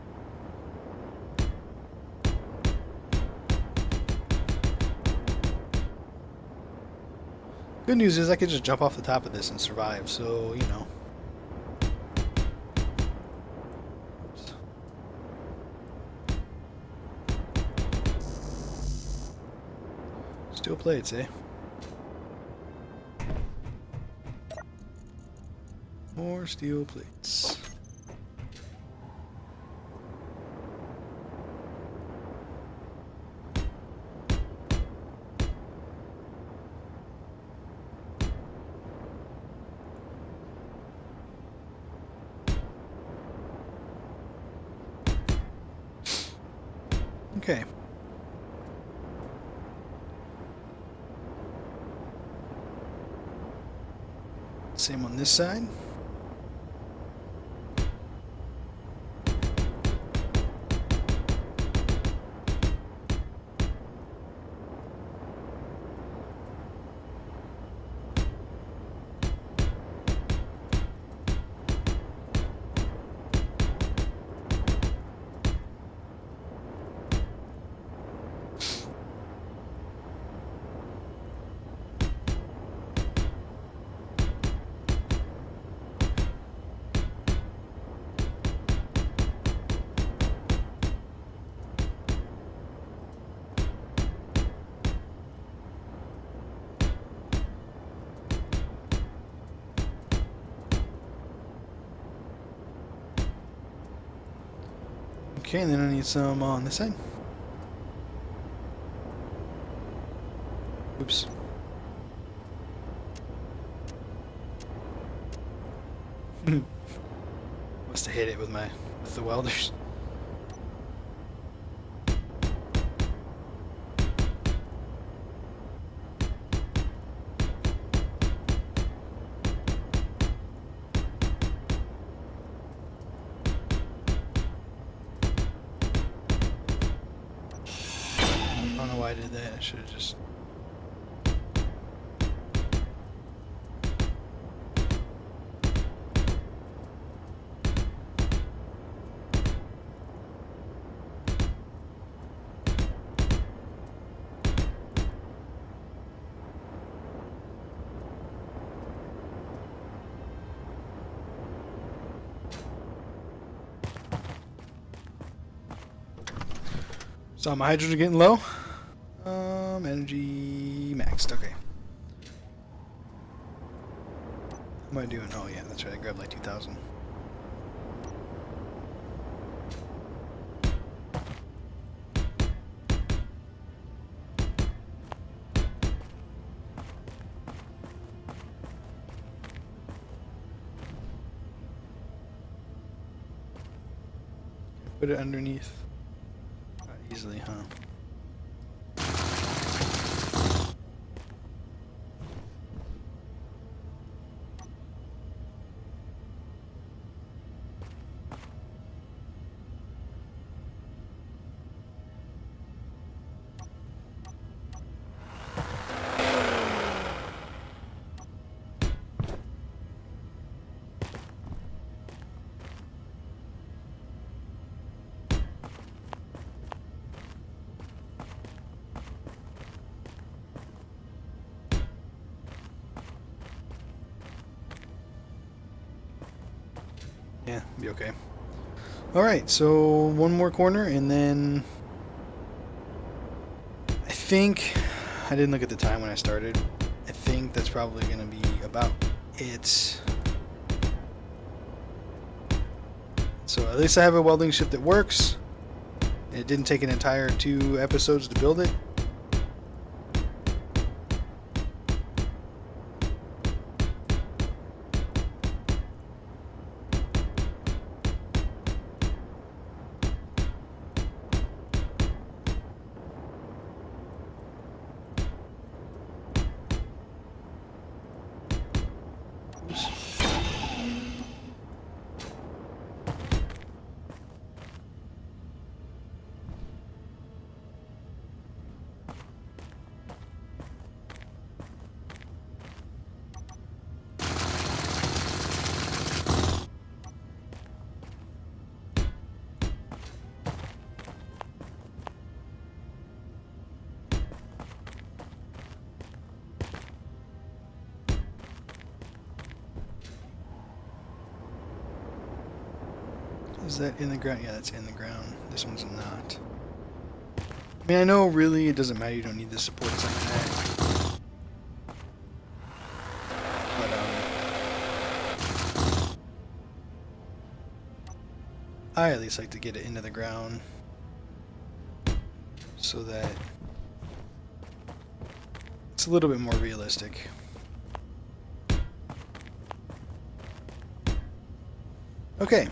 Good news is I could just jump off the top of this and survive, so, you know. Oops. Steel plates, eh? More steel plates. Okay. Same on this side. Okay, and then I need some on this side. Oops. Must have hit it with the welders. I don't know why I did that. I should have just. Saw my hydrogen getting low. Energy maxed. Okay. What am I doing? Oh yeah, that's right. I grabbed like 2,000. Put it underneath. Not easily, huh? Yeah, be okay. Alright, so one more corner, and then I think, I didn't look at the time when I started. I think that's probably going to be about it. So at least I have a welding ship that works. It didn't take an entire 2 episodes to build it. Is that in the ground? Yeah, that's in the ground. This one's not. I mean, I know really it doesn't matter. You don't need the supports like that. But, I at least like to get it into the ground so that it's a little bit more realistic. Okay.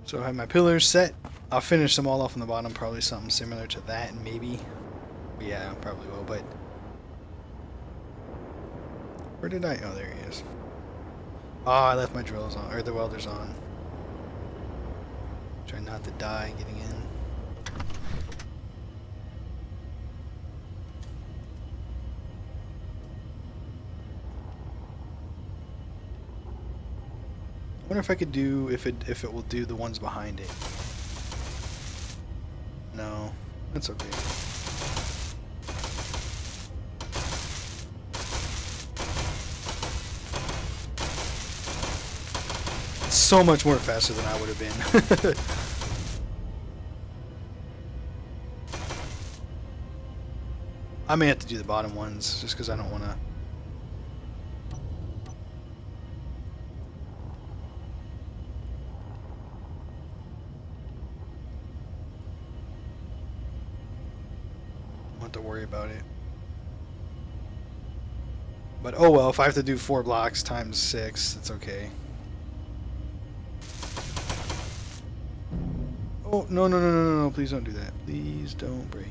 So I have my pillars set. I'll finish them all off on the bottom, probably something similar to that, maybe. Yeah, probably will, but... Where did I... Oh, there he is. Oh, I left my drills on, or the welders on. Try not to die getting in. I wonder if I could do, if it will do the ones behind it. No, that's okay. It's so much more faster than I would have been. I may have to do the bottom ones just because I don't want to. To worry about it, but oh well, if I have to do 4 blocks times 6, it's okay. Oh, no, no, no, no, no, no, please don't do that. Please don't break.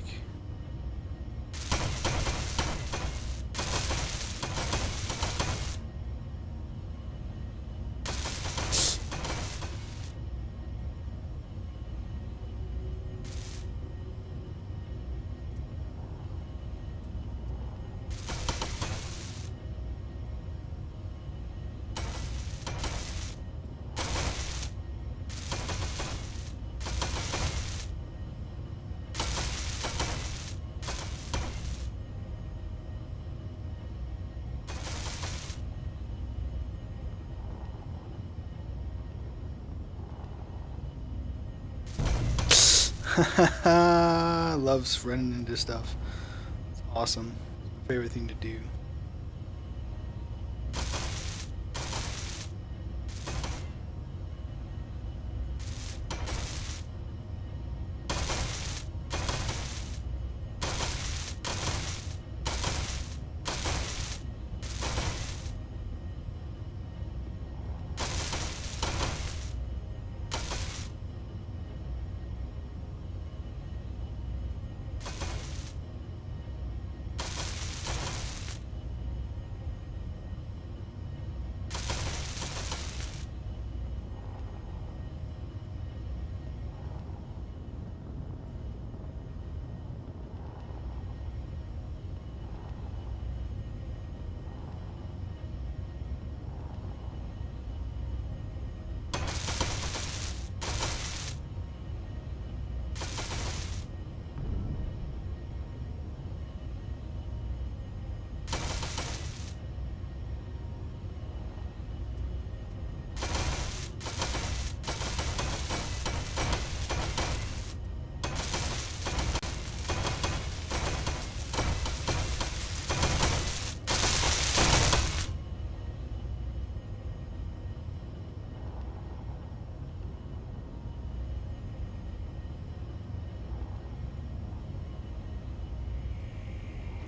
Loves running into stuff. It's awesome. It's my favorite thing to do.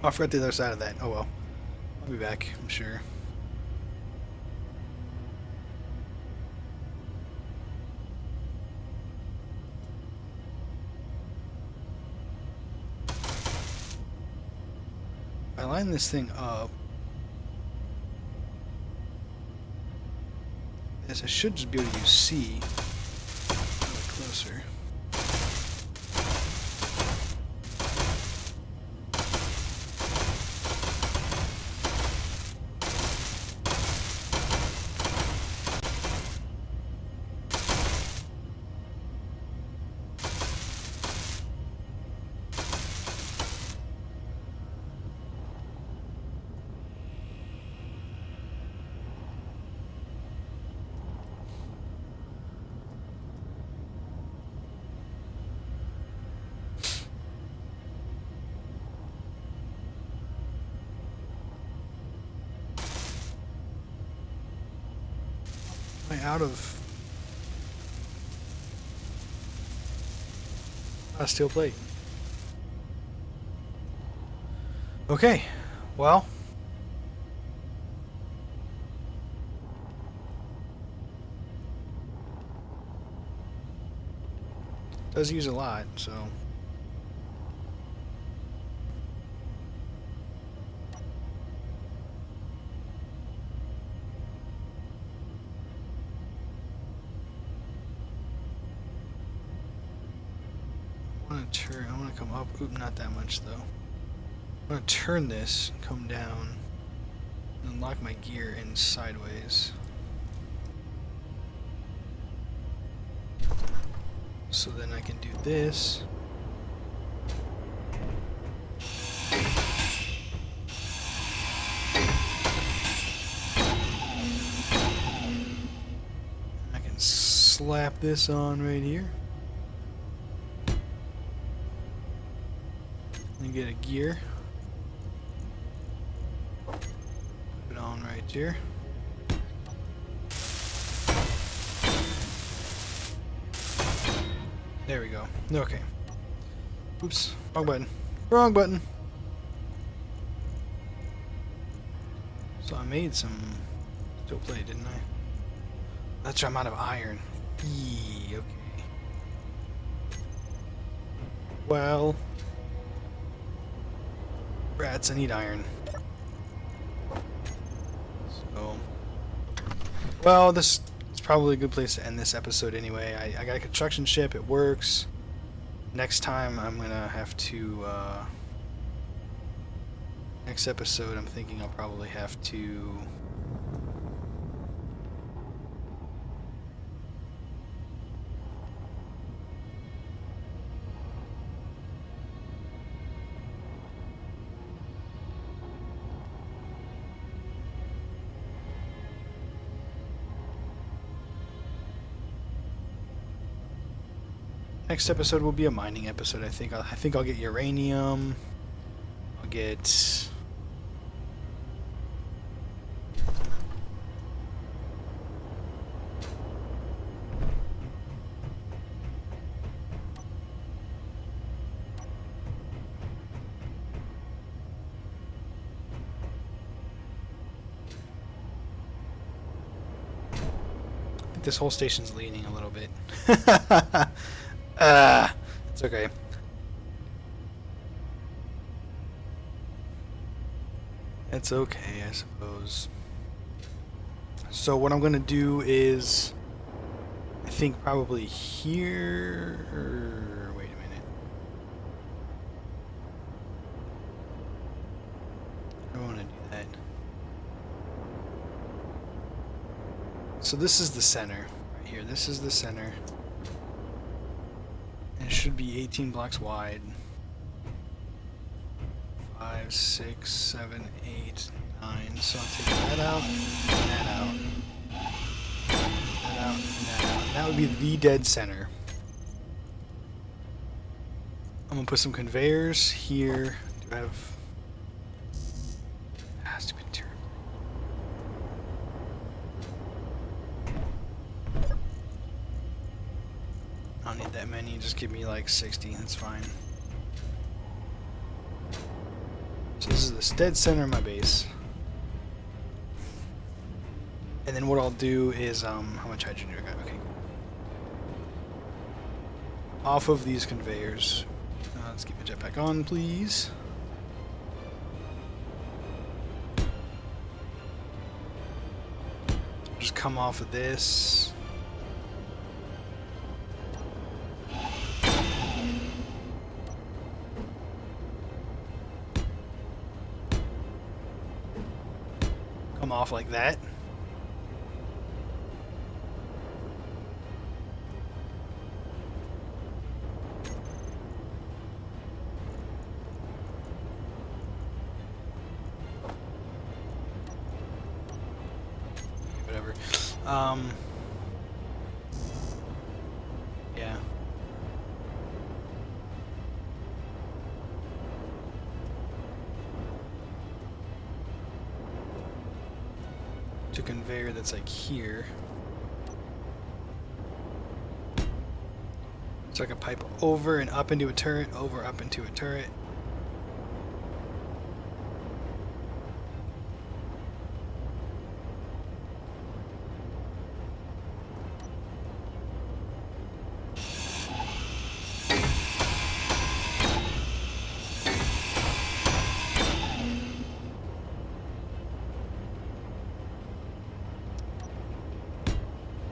Oh, I forgot the other side of that. Oh well. I'll be back, I'm sure. If I line this thing up, I should just be able to use C. A little closer. Am I out of steel plate? Okay, well. Does use a lot, so. I want to turn, I want to come up. Oop, not that much though. I'm going to turn this, come down, and lock my gear in sideways. So then I can do this. I can slap this on right here. And get a gear. Put it on right here. There we go. Okay. Oops. Wrong button. Wrong button. So I made some steel plate, didn't I? That's right, I'm out of iron. Eee, okay. Well. Rats, I need iron. So. Well, this probably a good place to end this episode anyway. I got a construction ship, it works. Next time I'm gonna have to next episode I'm thinking I'll probably have to next episode will be a mining episode. I think I'll get uranium. I'll get this whole station's leaning a little bit. It's okay. It's okay, I suppose. So what I'm gonna do is, I think probably here, or wait a minute. I don't want to do that. So this is the center right here. This is the center. And it should be 18 blocks wide. 5, 6, 7, 8, 9. So I'll take that out, and that out. That out, and that out. And that would be the dead center. I'm gonna put some conveyors here. Do I have stupid turn? I don't need that many, just give me like 60, that's fine. So this is the dead center of my base. And then what I'll do is, how much hydrogen do I got? Okay. Off of these conveyors. Let's keep my jetpack on, please. Just come off of this. Come off like that. Whatever. Yeah. To conveyor that's like here. So I can pipe over and up into a turret, over, up into a turret.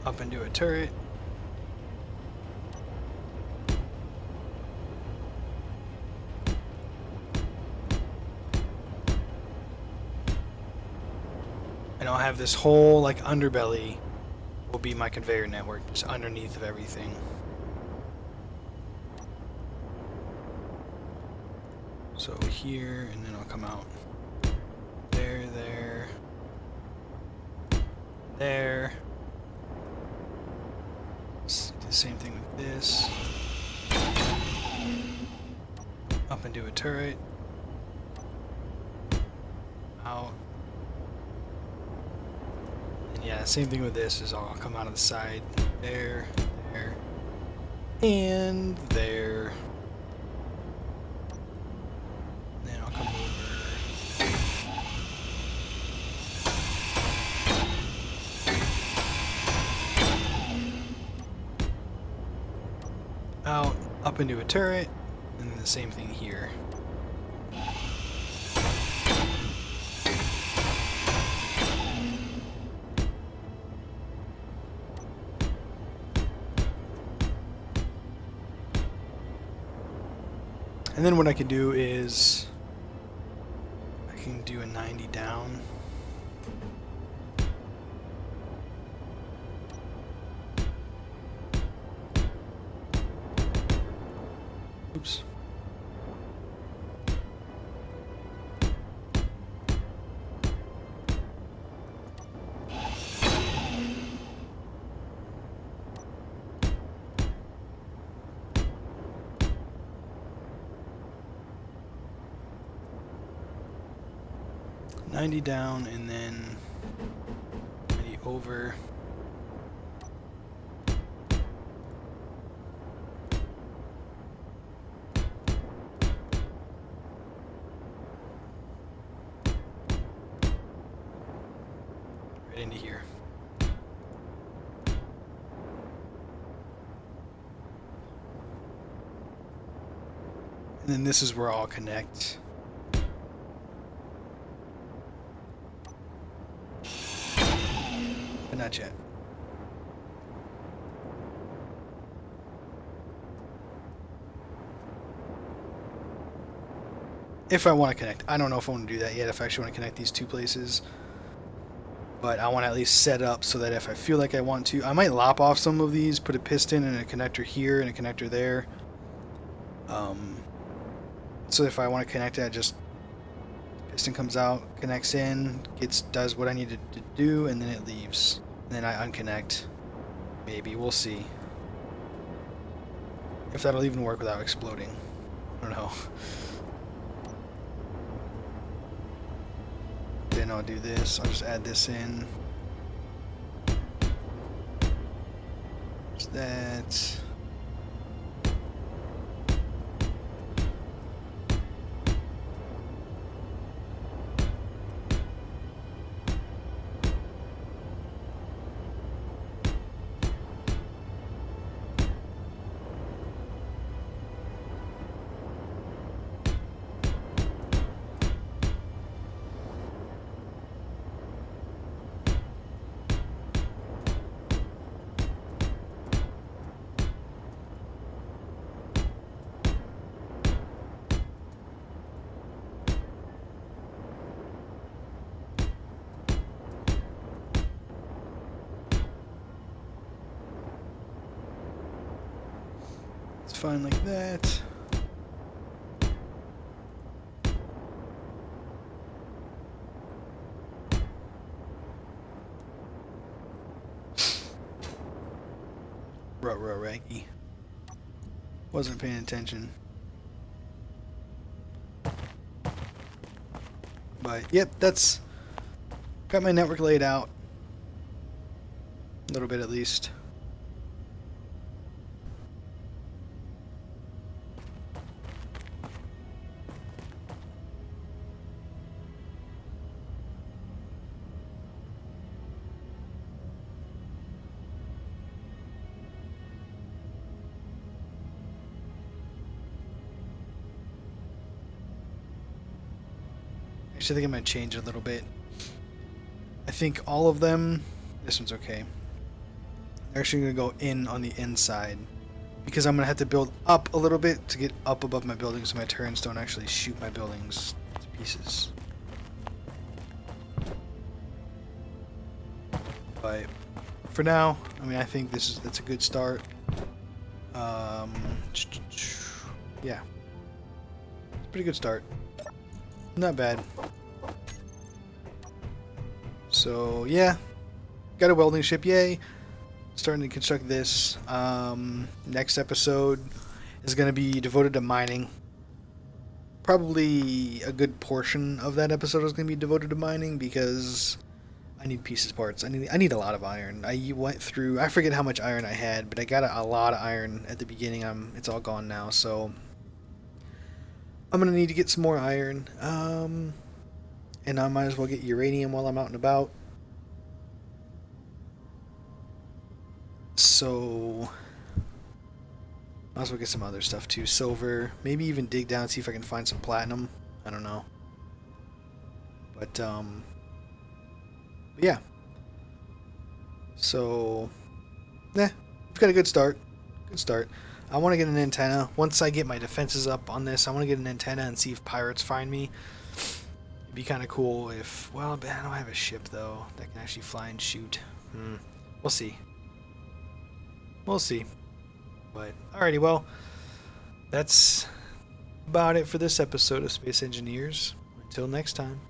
Up into a turret. And I'll have this whole like underbelly will be my conveyor network, just underneath of everything. So here, and then I'll come out there, there, there. Do the same thing with this. Up into a turret. Out. And yeah, same thing with this is I'll come out of the side. There, there, and there. Then I'll come over. Out, up into a turret, and then the same thing here. And then what I can do is I can do a 90 down. Oops. $90 down and then 90 over. Right into here. And then this is where I'll connect. But not yet. If I want to connect. I don't know if I want to do that yet, if I actually want to connect these two places. But I want to at least set up so that if I feel like I want to, I might lop off some of these, put a piston and a connector here and a connector there. So if I want to connect it, just piston comes out, connects in, does what I need to do, and then it leaves. And then I unconnect. Maybe, we'll see. If that'll even work without exploding. I don't know. Then I'll do this. I'll just add this in. Just that. fine like that. Raggy. Wasn't paying attention. But yep, that's got my network laid out. A little bit at least. Actually, I think I might change it a little bit. I think all of them, this one's okay. They're actually going to go in on the inside because I'm going to have to build up a little bit to get up above my buildings so my turrets don't actually shoot my buildings to pieces. But for now, I mean, I think that's a good start. Yeah, it's a pretty good start. Not bad. So yeah, got a welding ship, yay. Starting to construct this. Next episode is going to be devoted to mining. Probably a good portion of that episode is going to be devoted to mining because I need pieces, parts. I need a lot of iron. I went through, I forget how much iron I had, but I got a lot of iron at the beginning. It's all gone now, so I'm going to need to get some more iron. And I might as well get uranium while I'm out and about. So might as well get some other stuff too. Silver. Maybe even dig down and see if I can find some platinum. I don't know. But yeah. So we've got a good start. Good start. I want to get an antenna. Once I get my defenses up on this, I want to get an antenna and see if pirates find me. It'd be kind of cool if... Well, I don't have a ship, though, that can actually fly and shoot. We'll see. We'll see. But, alrighty, well, that's about it for this episode of Space Engineers. Until next time.